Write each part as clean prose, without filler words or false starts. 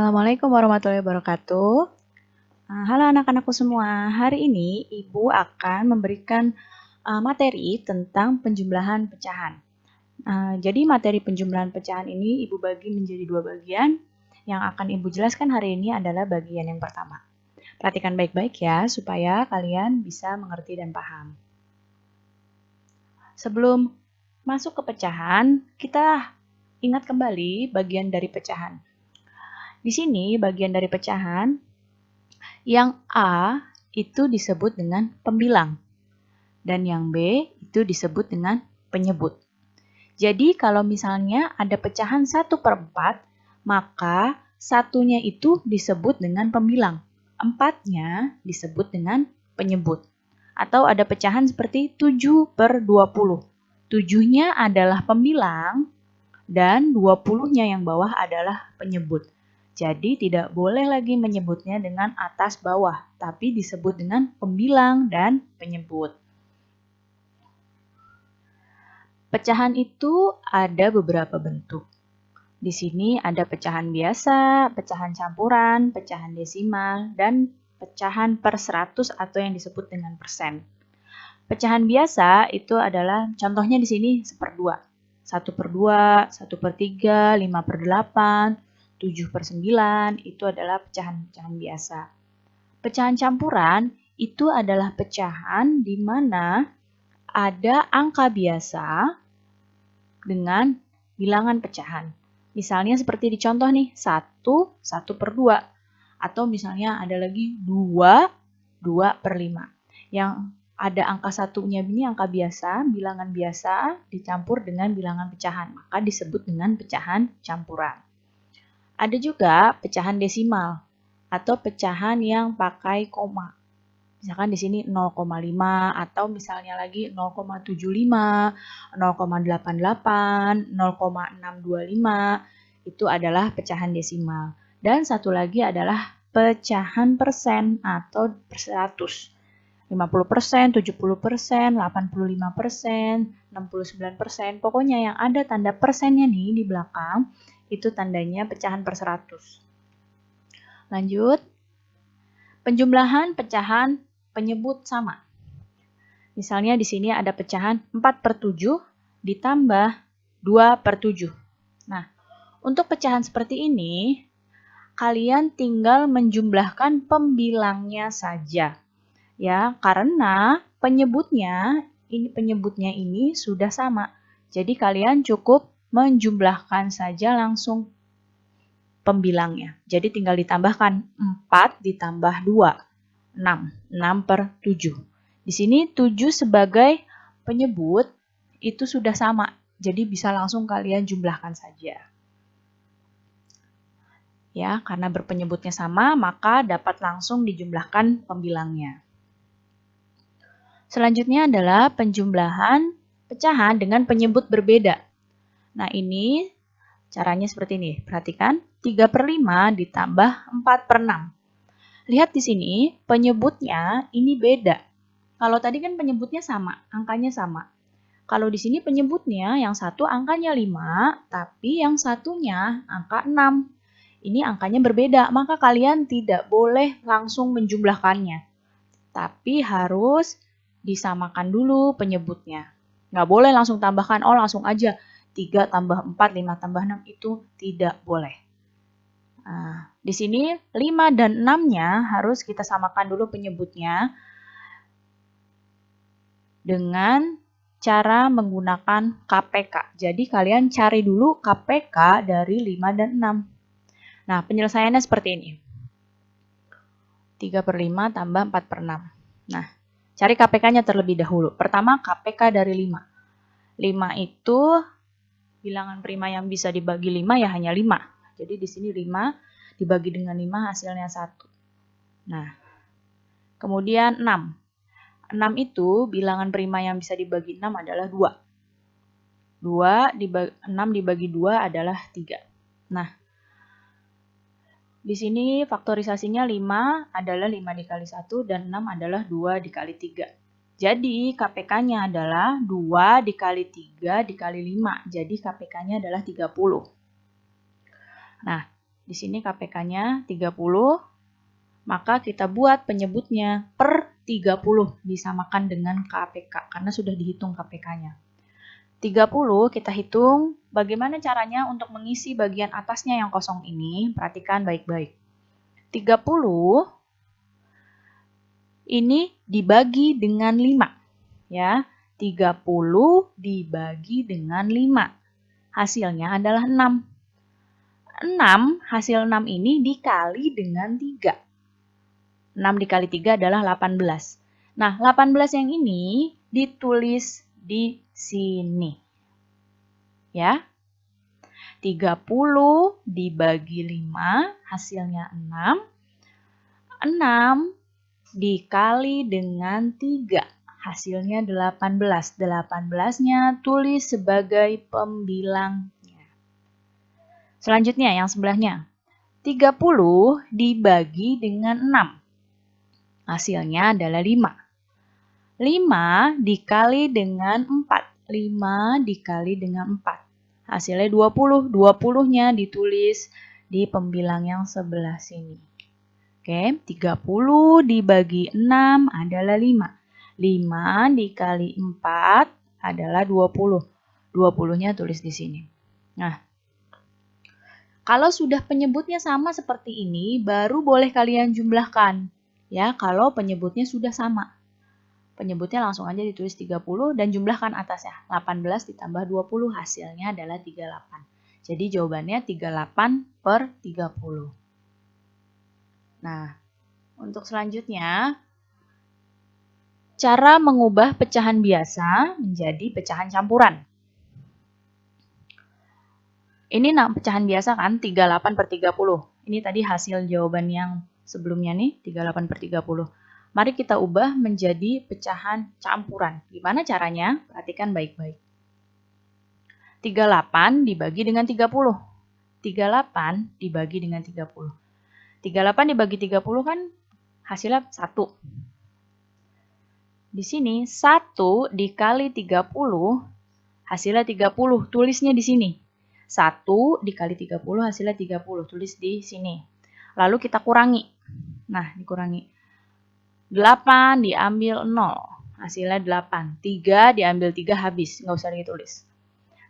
Assalamualaikum warahmatullahi wabarakatuh. Halo anak-anakku semua. Hari ini Ibu akan memberikan materi tentang penjumlahan pecahan. Jadi materi penjumlahan pecahan ini Ibu bagi menjadi dua bagian. Yang akan Ibu jelaskan hari ini adalah bagian yang pertama. Perhatikan baik-baik ya, supaya kalian bisa mengerti dan paham. Sebelum masuk ke pecahan, kita ingat kembali bagian dari pecahan. Di sini bagian dari pecahan, yang A itu disebut dengan pembilang, dan yang B itu disebut dengan penyebut. Jadi kalau misalnya ada pecahan 1/4, maka satunya itu disebut dengan pembilang, 4-nya disebut dengan penyebut. Atau ada pecahan seperti 7/20. 7-nya adalah pembilang, dan 20-nya yang bawah adalah penyebut. Jadi tidak boleh lagi menyebutnya dengan atas bawah, tapi disebut dengan pembilang dan penyebut. Pecahan itu ada beberapa bentuk. Di sini ada pecahan biasa, pecahan campuran, pecahan desimal, dan pecahan per 100 atau yang disebut dengan persen. Pecahan biasa itu adalah contohnya di sini 1/2. 1/2, 1/3, 5/8, 7/9 itu adalah pecahan-pecahan biasa. Pecahan campuran itu adalah pecahan di mana ada angka biasa dengan bilangan pecahan. Misalnya seperti di contoh nih, 1/2. Atau misalnya ada lagi 2/5. Yang ada angka satunya ini angka biasa, bilangan biasa dicampur dengan bilangan pecahan, maka disebut dengan pecahan campuran. Ada juga pecahan desimal atau pecahan yang pakai koma. Misalkan di sini 0,5 atau misalnya lagi 0,75, 0,88, 0,625 itu adalah pecahan desimal. Dan satu lagi adalah pecahan persen atau per 100. 50%, 70%, 85%, 69%. Pokoknya yang ada tanda persennya nih di belakang itu tandanya pecahan per 100. Lanjut. Penjumlahan pecahan penyebut sama. Misalnya di sini ada pecahan 4/7 ditambah 2/7. Nah, untuk pecahan seperti ini, kalian tinggal menjumlahkan pembilangnya saja. Ya, karena penyebutnya ini sudah sama. Jadi kalian cukup menjumlahkan saja langsung pembilangnya. Jadi tinggal ditambahkan 4 ditambah 2, 6. 6/7. Di sini 7 sebagai penyebut itu sudah sama. Jadi bisa langsung kalian jumlahkan saja. Ya, karena berpenyebutnya sama, maka dapat langsung dijumlahkan pembilangnya. Selanjutnya adalah penjumlahan pecahan dengan penyebut berbeda. Nah, ini caranya seperti ini. Perhatikan, 3/5 ditambah 4/6. Lihat di sini, penyebutnya ini beda. Kalau tadi kan penyebutnya sama, angkanya sama. Kalau di sini penyebutnya yang satu angkanya 5, tapi yang satunya angka 6. Ini angkanya berbeda, maka kalian tidak boleh langsung menjumlahkannya. Tapi harus disamakan dulu penyebutnya. Nggak boleh langsung tambahkan, langsung aja 3 tambah 4, 5 tambah 6 itu tidak boleh. Nah, di sini 5 dan 6-nya harus kita samakan dulu penyebutnya dengan cara menggunakan KPK. Jadi kalian cari dulu KPK dari 5 dan 6. Nah, penyelesaiannya seperti ini. 3/5 tambah 4/6. Nah, cari KPK-nya terlebih dahulu. Pertama, KPK dari 5. 5 itu bilangan prima yang bisa dibagi 5 ya hanya 5. Jadi di sini 5 dibagi dengan 5 hasilnya 1. Nah, kemudian 6. 6 itu bilangan prima yang bisa dibagi 6 adalah 2. 6 dibagi 2 adalah 3. Nah, di sini faktorisasinya 5 adalah 5 dikali 1 dan 6 adalah 2 dikali 3. Jadi KPK-nya adalah 2 dikali 3 dikali 5. Jadi KPK-nya adalah 30. Nah, Di sini KPK-nya 30, maka kita buat penyebutnya per 30 disamakan dengan KPK karena sudah dihitung KPK-nya. 30 kita hitung bagaimana caranya untuk mengisi bagian atasnya yang kosong ini. Perhatikan baik-baik. 30 ini dibagi dengan 5. Ya, 30 dibagi dengan 5. Hasilnya adalah 6. 6, hasil 6 ini dikali dengan 3. 6 dikali 3 adalah 18. Nah, 18 yang ini ditulis di sini. Ya. 30 dibagi 5, hasilnya 6. 6 dikali dengan 3, hasilnya 18. 18-nya tulis sebagai pembilangnya. Selanjutnya yang sebelahnya. 30 dibagi dengan 6. Hasilnya adalah 5. 5 dikali dengan 4. 5 dikali dengan 4. Hasilnya 20. 20-nya ditulis di pembilang yang sebelah sini. Oke, 30 dibagi 6 adalah 5. 5 dikali 4 adalah 20. 20-nya tulis di sini. Nah, kalau sudah penyebutnya sama seperti ini, baru boleh kalian jumlahkan. Ya, kalau penyebutnya sudah sama. Penyebutnya langsung aja ditulis 30 dan jumlahkan atasnya. 18 ditambah 20 hasilnya adalah 38. Jadi jawabannya 38 per 30. Nah, untuk selanjutnya, cara mengubah pecahan biasa menjadi pecahan campuran. Ini pecahan biasa kan, 38 per 30. Ini tadi hasil jawaban yang sebelumnya nih, 38 per 30. Mari kita ubah menjadi pecahan campuran. Gimana caranya? Perhatikan baik-baik. 38 dibagi dengan 30. 38 dibagi dengan 30. 38 dibagi 30 kan hasilnya 1. Di sini 1 dikali 30 hasilnya 30. Tulisnya di sini. 1 dikali 30 hasilnya 30. Tulis di sini. Lalu kita kurangi. Nah, dikurangi. 8 diambil 0. Hasilnya 8. 3 diambil 3 habis. Nggak usah ditulis.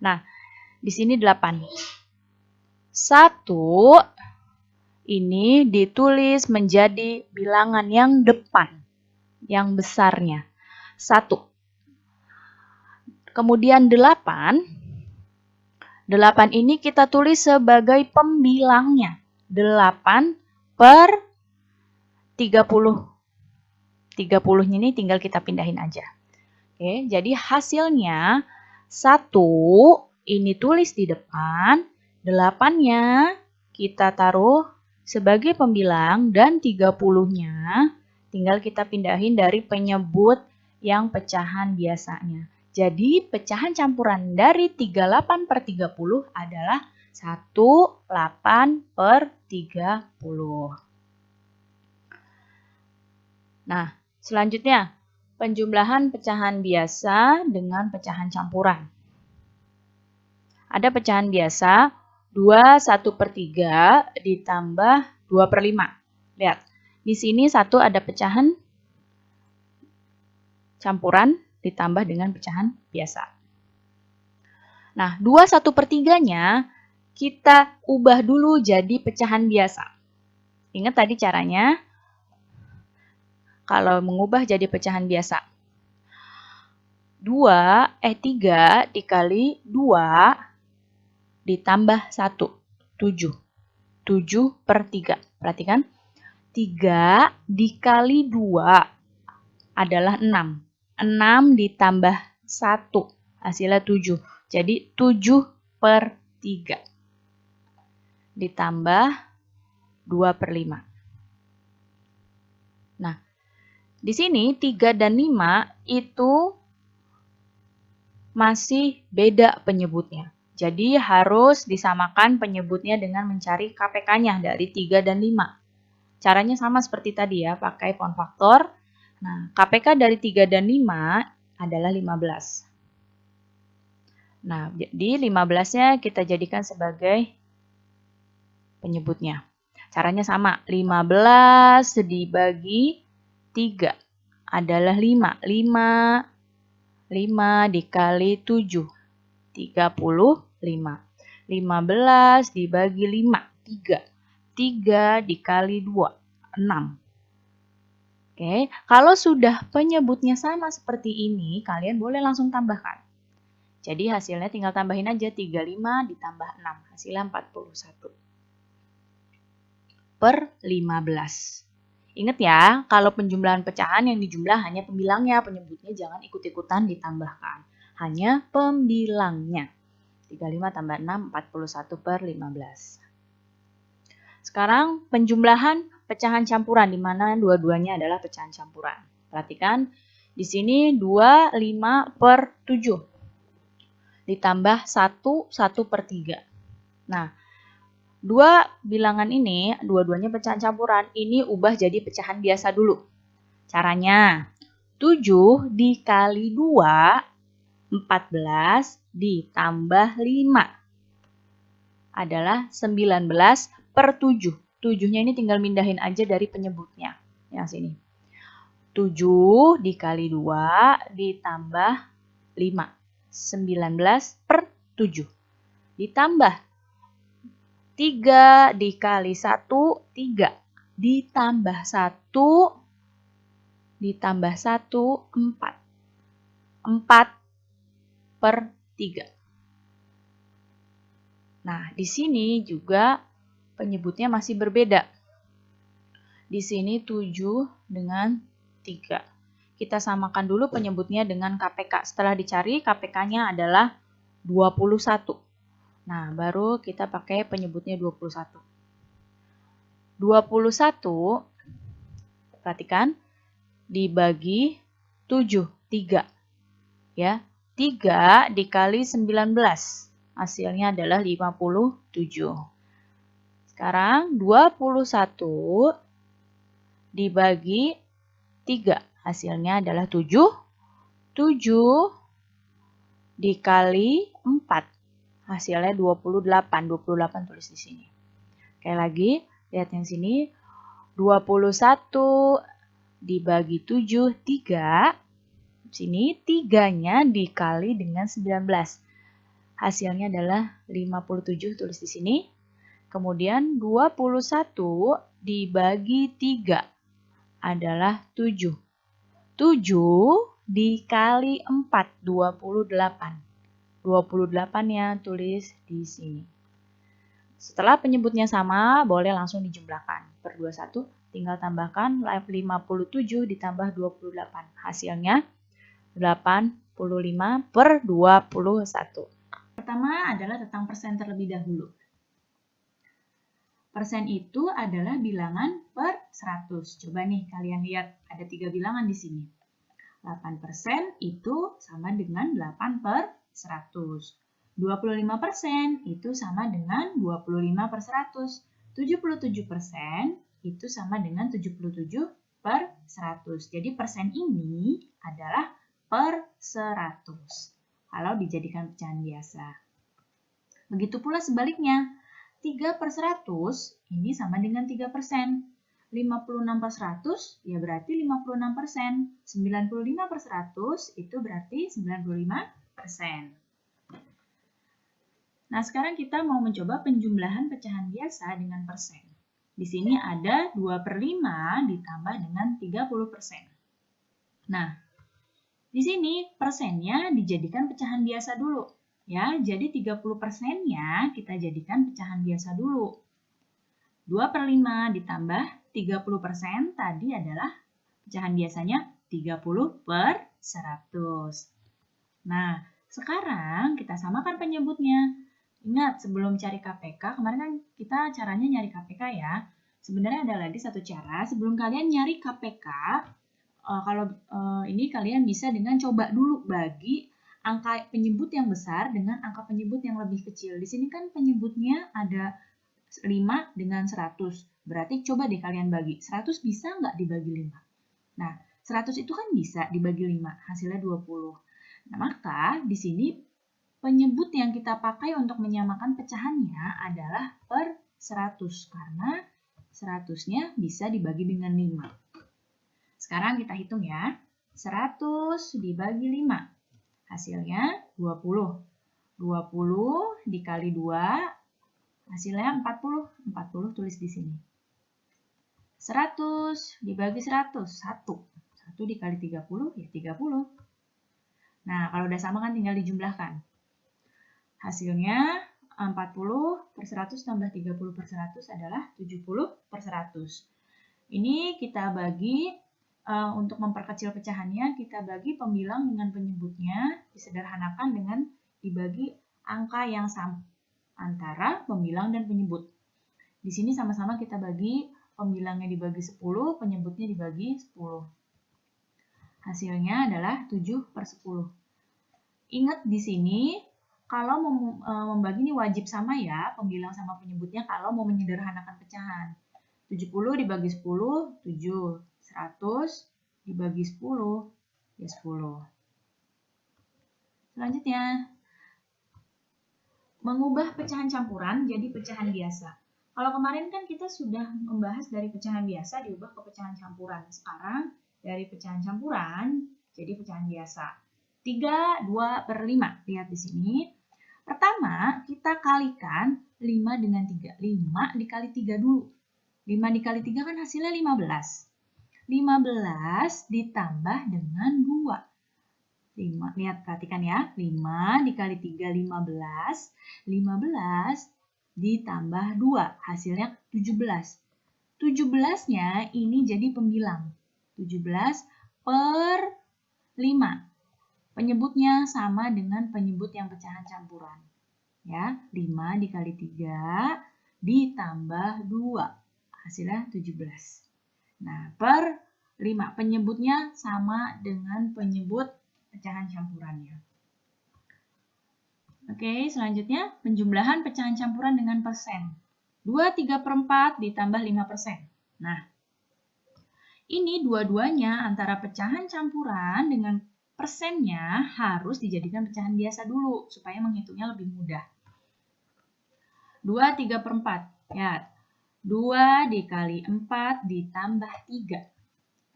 Nah, di sini 8. 1 ini ditulis menjadi bilangan yang depan. Yang besarnya. 1. Kemudian 8. 8 ini kita tulis sebagai pembilangnya. 8 per 30. 30-nya ini tinggal kita pindahin aja. Oke, jadi hasilnya 1 ini tulis di depan, 8-nya kita taruh sebagai pembilang dan 30-nya tinggal kita pindahin dari penyebut yang pecahan biasanya. Jadi pecahan campuran dari 38 per 30 adalah 18 per 30. Nah, selanjutnya penjumlahan pecahan biasa dengan pecahan campuran. Ada pecahan biasa 2/1 per 3 ditambah 2 per 5. Lihat, di sini 1 ada pecahan campuran ditambah dengan pecahan biasa. Nah, 2/1 per 3-nya kita ubah dulu jadi pecahan biasa. Ingat tadi caranya, kalau mengubah jadi pecahan biasa. 3 dikali 2 ditambah 1, 7. 7 per 3. Perhatikan, 3 dikali 2 adalah 6. 6 ditambah 1, hasilnya 7. Jadi 7 per 3. Ditambah 2 per 5. Nah, di sini 3 dan 5 itu masih beda penyebutnya. Jadi harus disamakan penyebutnya dengan mencari KPK-nya dari 3 dan 5. Caranya sama seperti tadi ya, pakai pound faktor. Nah, KPK dari 3 dan 5 adalah 15. Nah, jadi 15-nya kita jadikan sebagai penyebutnya. Caranya sama, 15 dibagi 3 adalah 5. 5 dikali 7, 35. 15 dibagi 5, 3. 3 dikali 2, 6. Oke, kalau sudah penyebutnya sama seperti ini, kalian boleh langsung tambahkan. Jadi hasilnya tinggal tambahin aja 35 ditambah 6, hasilnya 41 per 15. Ingat ya, kalau penjumlahan pecahan yang dijumlah hanya pembilangnya, penyebutnya jangan ikut-ikutan ditambahkan. Hanya pembilangnya. 35 tambah 6, 41 per 15. Sekarang penjumlahan pecahan campuran, di mana dua-duanya adalah pecahan campuran. Perhatikan, di sini 2, 5 per 7. Ditambah 1, 1 per 3. Nah, dua bilangan ini, dua-duanya pecahan campuran, ini ubah jadi pecahan biasa dulu. Caranya, 7 dikali 2, 14 ditambah 5 adalah 19 per 7. 7-nya ini tinggal mindahin aja dari penyebutnya. Yang sini. 7 dikali 2 ditambah 5. 19 per 7. Ditambah 3 dikali 1, 3. Ditambah 1, 4. 4 per 3. Nah, di sini juga penyebutnya masih berbeda. Di sini 7 dengan 3. Kita samakan dulu penyebutnya dengan KPK. Setelah dicari, KPK-nya adalah 21. Nah, baru kita pakai penyebutnya 21. 21, perhatikan, dibagi 7, 3. Ya, 3 dikali 19. Hasilnya adalah 57. Sekarang 21 dibagi 3. Hasilnya adalah 7. 7 dikali 4. Hasilnya 28. 28 tulis di sini. Sekali lagi, lihat yang sini. 21 dibagi 7, 3. Sini 3-nya dikali dengan 19. Hasilnya adalah 57, tulis di sini. Kemudian 21 dibagi 3 adalah 7. 7 dikali 4, 28. 28-nya tulis di sini. Setelah penyebutnya sama, boleh langsung dijumlahkan. Per 21 tinggal tambahkan 57 ditambah 28. Hasilnya 85 per 21. Pertama adalah tentang persen terlebih dahulu. Persen itu adalah bilangan per 100. Coba nih kalian lihat, ada 3 bilangan di sini. 8% itu sama dengan 8 per 100. 25% itu sama dengan 25 per 100. 77% itu sama dengan 77 per 100. Jadi persen ini adalah per 100. Kalau dijadikan pecahan biasa. Begitu pula sebaliknya, 3 per 100 ini sama dengan 3%. 56 per 100 ya berarti 56%. 95 per 100 itu berarti 95%. Nah, sekarang kita mau mencoba penjumlahan pecahan biasa dengan persen. Di sini ada 2 per 5 ditambah dengan 30%. Nah, di sini persennya dijadikan pecahan biasa dulu. Ya, jadi 30%-nya kita jadikan pecahan biasa dulu. 2 per 5 ditambah 30% tadi adalah pecahan biasanya 30 per 100. Nah, sekarang kita samakan penyebutnya. Ingat, sebelum cari KPK, kemarin kan kita caranya nyari KPK ya. Sebenarnya ada lagi satu cara, sebelum kalian nyari KPK, ini kalian bisa dengan coba dulu bagi angka penyebut yang besar dengan angka penyebut yang lebih kecil. Di sini kan penyebutnya ada 5 dengan 100. Berarti coba deh kalian bagi. 100 bisa nggak dibagi 5? Nah, 100 itu kan bisa dibagi 5, hasilnya 20. Nah, maka di sini penyebut yang kita pakai untuk menyamakan pecahannya adalah per 100 karena 100-nya bisa dibagi dengan 5. Sekarang kita hitung ya. 100 dibagi 5. Hasilnya 20. 20 dikali 2, hasilnya 40. 40 tulis di sini. 100 dibagi 100, 1. 1 dikali 30, ya 30. Nah, kalau udah sama kan tinggal dijumlahkan. Hasilnya 40 per 100 tambah 30 per 100 adalah 70 per 100. Ini kita bagi, untuk memperkecil pecahannya, kita bagi pembilang dengan penyebutnya, disederhanakan dengan dibagi angka yang sama antara pembilang dan penyebut. Di sini sama-sama kita bagi, pembilangnya dibagi 10, penyebutnya dibagi 10. Hasilnya adalah 7 per 10. Ingat di sini, kalau membagi ini wajib sama ya, pembilang sama penyebutnya kalau mau menyederhanakan pecahan. 70 dibagi 10, 7. 100 dibagi 10, ya 10. Selanjutnya, mengubah pecahan campuran jadi pecahan biasa. Kalau kemarin kan kita sudah membahas dari pecahan biasa diubah ke pecahan campuran. Sekarang dari pecahan campuran jadi pecahan biasa. 3, 2 per 5. Lihat di sini. Pertama, kita kalikan 5 dengan 3. 5 dikali 3 dulu. 5 dikali 3 kan hasilnya 15. 15 ditambah dengan 2. 5, lihat, perhatikan ya. 5 dikali 3, 15. 15 ditambah 2, hasilnya 17. 17-nya ini jadi pembilang. 17 per 5. Penyebutnya sama dengan penyebut yang pecahan campuran. Ya, 5 dikali 3 ditambah 2, hasilnya 17. Nah, per 5. Penyebutnya sama dengan penyebut pecahan campurannya. Oke, selanjutnya penjumlahan pecahan campuran dengan persen. 2, 3 per 4 ditambah 5%. Nah, ini dua-duanya antara pecahan campuran dengan persennya harus dijadikan pecahan biasa dulu, supaya menghitungnya lebih mudah. 2, 3 per 4. Ya, 2 dikali 4 ditambah 3.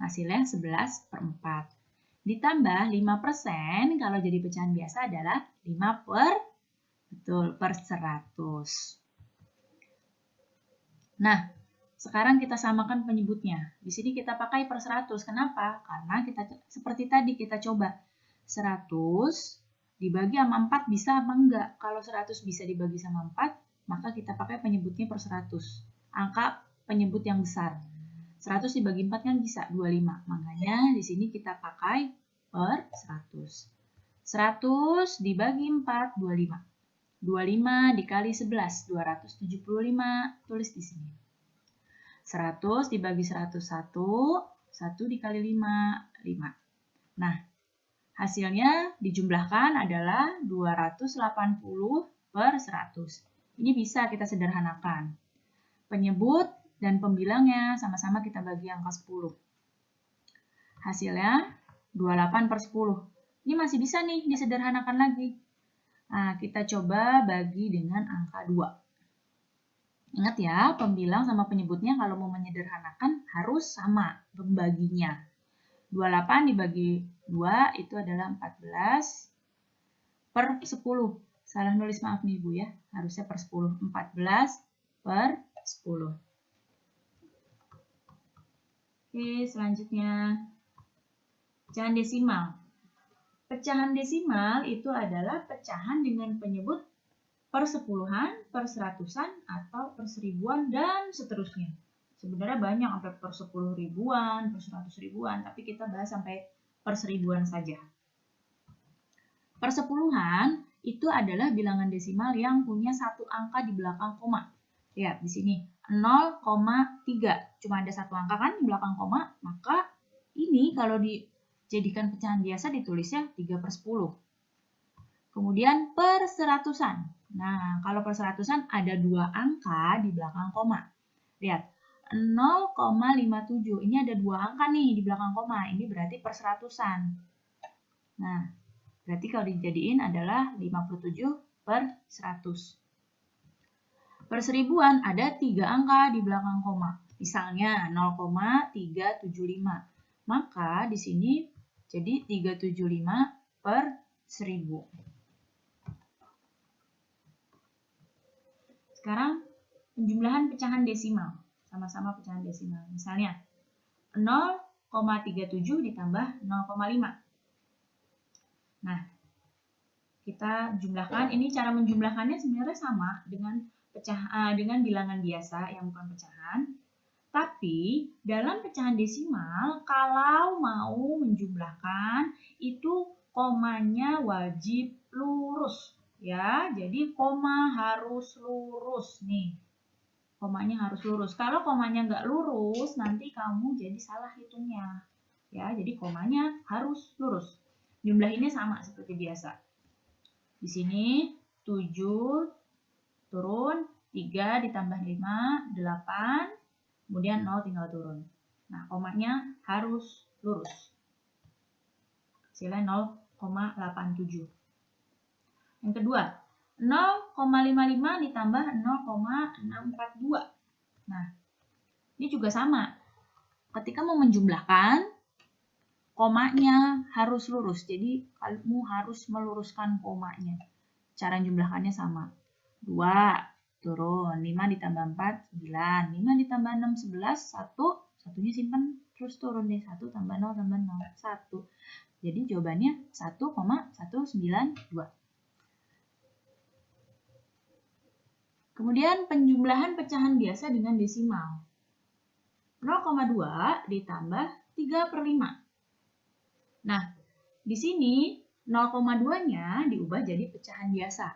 Hasilnya 11 per 4. Ditambah 5%, kalau jadi pecahan biasa adalah 5 per 100. Nah, sekarang kita samakan penyebutnya. Di sini kita pakai per 100. Kenapa? Karena kita seperti tadi kita coba 100 dibagi sama 4 bisa apa enggak? Kalau 100 bisa dibagi sama 4, maka kita pakai penyebutnya per 100. Angka penyebut yang besar. 100 dibagi 4 kan bisa 25. Makanya di sini kita pakai per 100. 100 dibagi 4, 25. 25 dikali 11, 275. Tulis di sini. 100 dibagi 101, 1 dikali 5, 5. Nah, hasilnya dijumlahkan adalah 280 per 100. Ini bisa kita sederhanakan. Penyebut dan pembilangnya sama-sama kita bagi angka 10. Hasilnya 28 per 10. Ini masih bisa nih disederhanakan lagi. Nah, kita coba bagi dengan angka 2. Ingat ya, pembilang sama penyebutnya kalau mau menyederhanakan harus sama pembaginya. 28 dibagi 2 itu adalah 14 per 10. Salah nulis, maaf nih Ibu ya, harusnya per 10. 14 per 10. Oke, selanjutnya pecahan desimal. Pecahan desimal itu adalah pecahan dengan penyebut per sepuluhan, per seratusan, atau per seribuan, dan seterusnya. Sebenarnya banyak sampai per 10 ribuan, per 100 ribuan, tapi kita bahas sampai per seribuan saja. Per sepuluhan itu adalah bilangan desimal yang punya satu angka di belakang koma. Lihat di sini, 0,3. Cuma ada satu angka kan di belakang koma, maka ini kalau dijadikan pecahan biasa ditulisnya 3 per 10. Kemudian per seratusan. Nah, kalau per seratusan ada dua angka di belakang koma. Lihat, 0,57. Ini ada dua angka nih di belakang koma. Ini berarti per seratusan. Nah, berarti kalau dijadiin adalah 57 per 100. Per seribuan ada 3 angka di belakang koma. Misalnya 0,375. Maka di sini jadi 375 per 1000. Sekarang penjumlahan pecahan desimal. Sama-sama pecahan desimal. Misalnya 0,37 ditambah 0,5. Nah, kita jumlahkan. Ini cara menjumlahkannya sebenarnya sama dengan dengan bilangan biasa yang bukan pecahan. Tapi dalam pecahan desimal, kalau mau menjumlahkan itu komanya wajib lurus, ya. Jadi koma harus lurus nih. Komanya harus lurus. Kalau komanya nggak lurus, nanti kamu jadi salah hitungnya, ya. Jadi komanya harus lurus. Jumlahinnya sama seperti biasa. Di sini 7 turun 3 ditambah 5 8. Kemudian 0 tinggal turun. Nah, komanya harus lurus. Hasilnya 0,87. Yang kedua, 0,55 ditambah 0,642. Nah, ini juga sama. Ketika mau menjumlahkan, komanya harus lurus. Jadi, kamu harus meluruskan komanya. Cara menjumlahkannya sama. 2 turun, 5 ditambah 4, 9. 5 ditambah 6, 11, 1. Satunya simpan, terus turun deh. 1 tambah 0 tambah 0, 1. Jadi jawabannya 1,192. Kemudian penjumlahan pecahan biasa dengan desimal. 0,2 ditambah 3/5. Nah, di sini 0,2-nya diubah jadi pecahan biasa.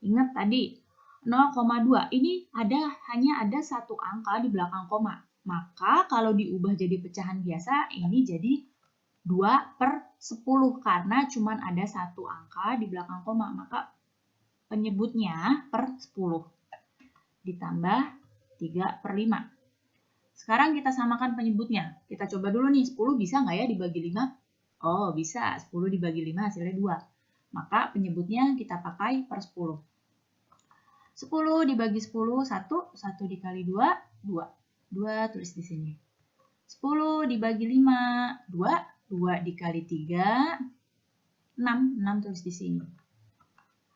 Ingat tadi, 0,2 ini hanya ada satu angka di belakang koma. Maka kalau diubah jadi pecahan biasa, ini jadi 2/10 karena cuma ada satu angka di belakang koma. Maka penyebutnya per 10 ditambah 3/5. Sekarang kita samakan penyebutnya. Kita coba dulu nih, 10 bisa nggak ya dibagi 5? Oh, bisa. 10 dibagi 5 hasilnya 2. Maka penyebutnya kita pakai per 10. 10 dibagi 10, 1. 1 dikali 2, 2. 2 tulis di sini. 10 dibagi 5, 2. 2 dikali 3, 6. 6 tulis di sini.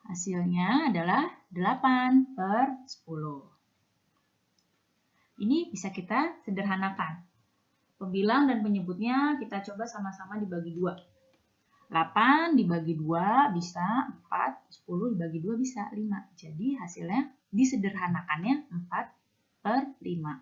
Hasilnya adalah 8/10. Ini bisa kita sederhanakan. Pembilang dan penyebutnya kita coba sama-sama dibagi 2. 8 dibagi 2 bisa 4, 10 dibagi 2 bisa 5. Jadi hasilnya disederhanakannya 4/5.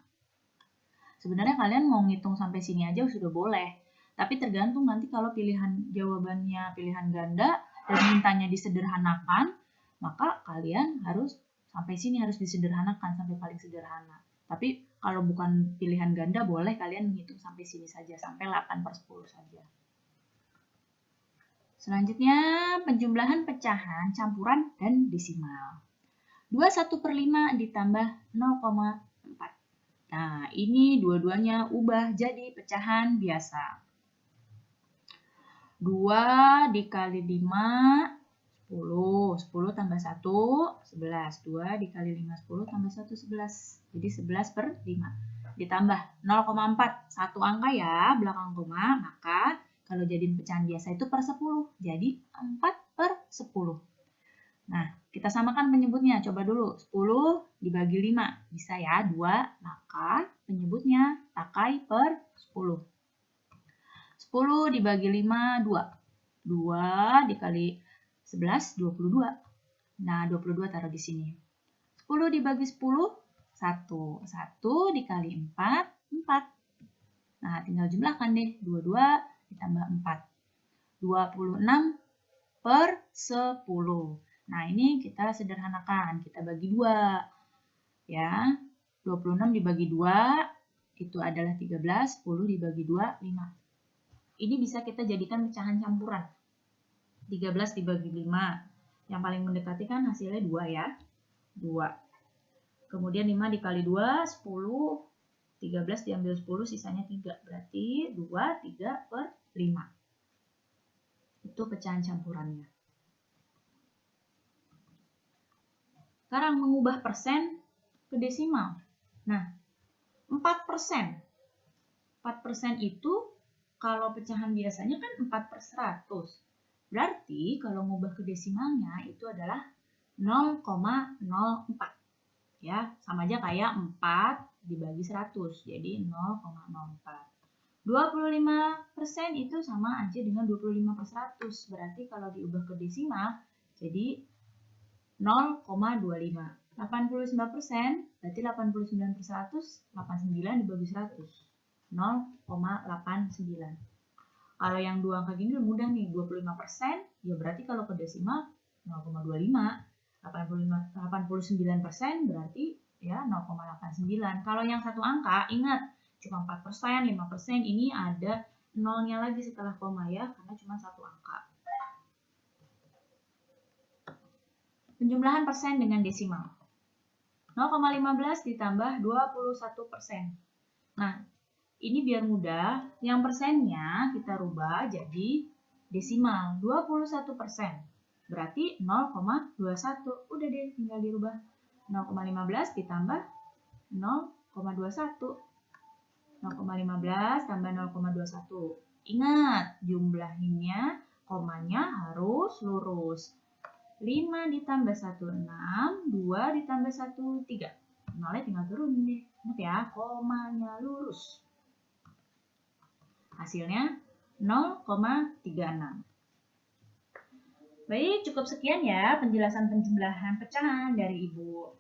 Sebenarnya kalian mau ngitung sampai sini aja sudah boleh. Tapi tergantung nanti kalau pilihan jawabannya pilihan ganda dan mintanya disederhanakan, maka kalian harus sampai sini harus disederhanakan sampai paling sederhana. Tapi kalau bukan pilihan ganda boleh kalian menghitung sampai sini saja, sampai 8/10 saja. Selanjutnya, penjumlahan pecahan, campuran, dan desimal. 21/5 ditambah 0,4. Nah, ini dua-duanya ubah jadi pecahan biasa. 2 dikali 5, 10. 10 tambah 1, 11. 2 dikali 5, 10 tambah 1, 11. Jadi 11/5. Ditambah 0,4. Satu angka ya, belakang koma, maka kalau jadiin pecahan biasa itu per 10. Jadi 4/10. Nah, kita samakan penyebutnya. Coba dulu. 10 dibagi 5. Bisa ya, 2. Maka penyebutnya pakai per 10. 10 dibagi 5, 2. 2 dikali 11, 22. Nah, 22 taruh di sini. 10 dibagi 10, 1. 1 dikali 4, 4. Nah, tinggal jumlahkan deh. 22 ditambah 4. 26/10. Nah, ini kita sederhanakan. Kita bagi 2. Ya, 26 dibagi 2 itu adalah 13. 10 dibagi 2, 5. Ini bisa kita jadikan pecahan campuran. 13 dibagi 5. Yang paling mendekati kan hasilnya 2 ya. 2. Kemudian 5 dikali 2, 10. 13 diambil 10, sisanya 3. Berarti 2, 3/5. Itu pecahan campurannya. Sekarang mengubah persen ke desimal. Nah, 4%. 4% itu kalau pecahan biasanya kan 4/100. Berarti kalau ngubah ke desimalnya itu adalah 0,04. Ya, sama aja kayak 4 dibagi 100. Jadi 0,04. 25% itu sama aja dengan 25/100. Berarti kalau diubah ke desimal jadi 0,25. 89% berarti 89/100, 89 dibagi 100. 0,89. Kalau yang dua angka gini mudah nih, 25%, ya berarti kalau ke desimal 0,25. 89% berarti ya 0,89. Kalau yang satu angka, ingat cuma 4%, 5%, ini ada nolnya lagi setelah koma ya, karena cuma satu angka. Penjumlahan persen dengan desimal. 0,15 ditambah 21%. Nah, ini biar mudah, yang persennya kita rubah jadi desimal, 21%. Berarti 0,21. Udah deh, tinggal dirubah. 0,15 ditambah 0,21. 0,15 tambah 0,21. Ingat, jumlahinnya, komanya harus lurus. 5 ditambah 1, 6. 2 ditambah 1, 3. Nolnya tinggal turun deh. Ingat ya, komanya lurus. Hasilnya 0,36. Baik, cukup sekian ya penjelasan penjumlahan pecahan dari Ibu.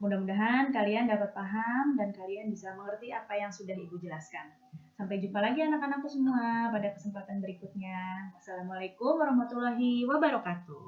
Mudah-mudahan kalian dapat paham dan kalian bisa mengerti apa yang sudah Ibu jelaskan. Sampai jumpa lagi anak-anakku semua pada kesempatan berikutnya. Wassalamualaikum warahmatullahi wabarakatuh.